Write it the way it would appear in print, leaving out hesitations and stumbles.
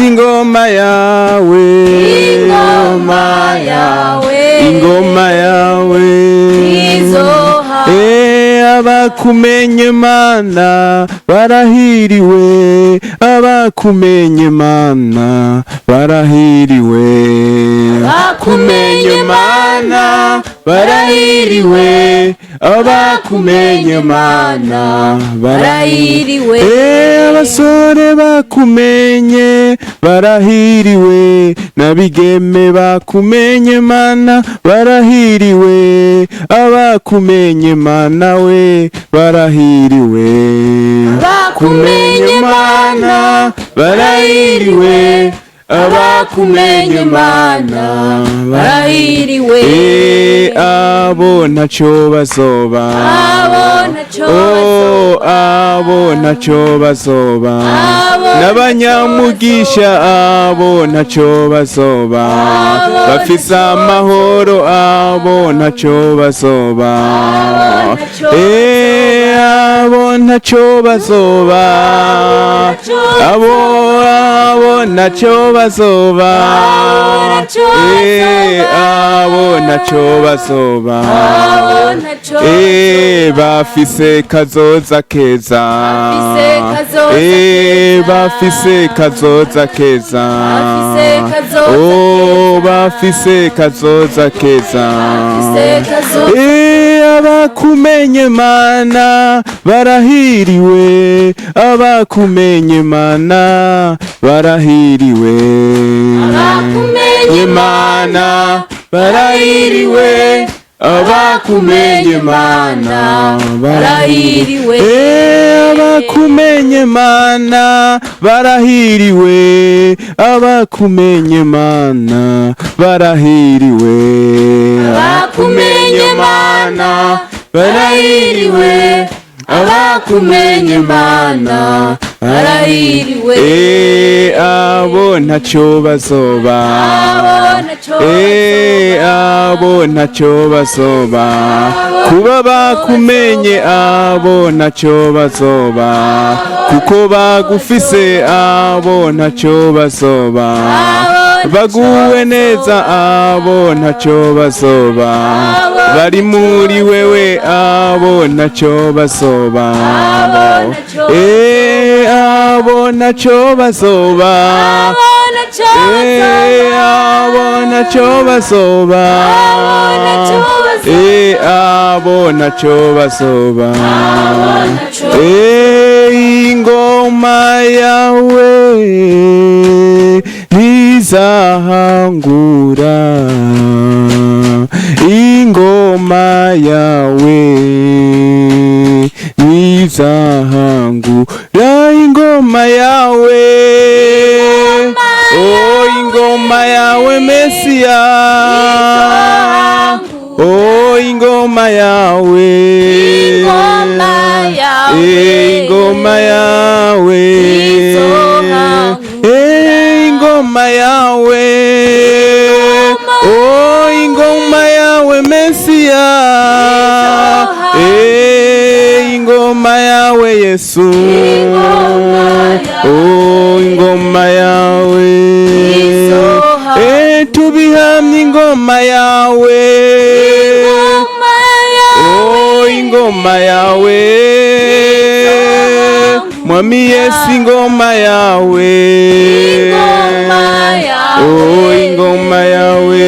Yesu ingoma yawe, ingoma yawe, ingoma yawe izoha. Abakumenye Mana barahiriwe, abakumenye Mana barahiriwe, abakumenye Mana barahiriwe, abakumenye Mana barahiriwe, abasore bakumenye barahiriwe, n'abigeme bakumenye Mana barahiriwe, abakumenye Mana we barahiriwe, abakumenye Mana barahiriwe, abakumenye Mana barahiriwe, abo ntaco bazoba, abo ntaco bazoba, n'abanyamugisha abo ntaco bazoba, bafise amahoro abo ntaco bazoba, abo ntaco bazoba, abo ntaco bazoba, abo ntaco bazoba, bafise kazoza keza, bafise kazoza keza, bafise kazoza keza, abakumenye Mana barahiriwe, abakumenye Mana barahiriwe, abakumenye Mana barahiriwe, abakumenye Mana barahiriwe, abakumenye Mana barahiriwe, abakumenye Mana barahiriwe, abakumenye Mana barahiriwe, abakumenye Mana barahiriwe, abo ntaco bazoba, abo ntaco bazoba, kuba bakumenye abo ntaco bazoba, kuko bagufise abo ntaco bazoba, baguwe neza abo ntaco bazoba, bari muri wewe abo ntaco bazoba, abo ntaco bazoba, abo ntaco bazoba, abo ntaco bazoba, ingoma yawe ntizahangura, ingoma yawe ntizahangura, ingoma yawe, oh ingoma yawe Mesiya, oh ingoma yawe, ingoma yawe, ingoma yawe, oh ingoma yawe Mesiya, ingoma yawe Yesu, oh ingoma yawe, tubihamye ingoma yawe, oh ingoma yawe, Mwami Yesu ingoma yawe, oh ingoma yawe,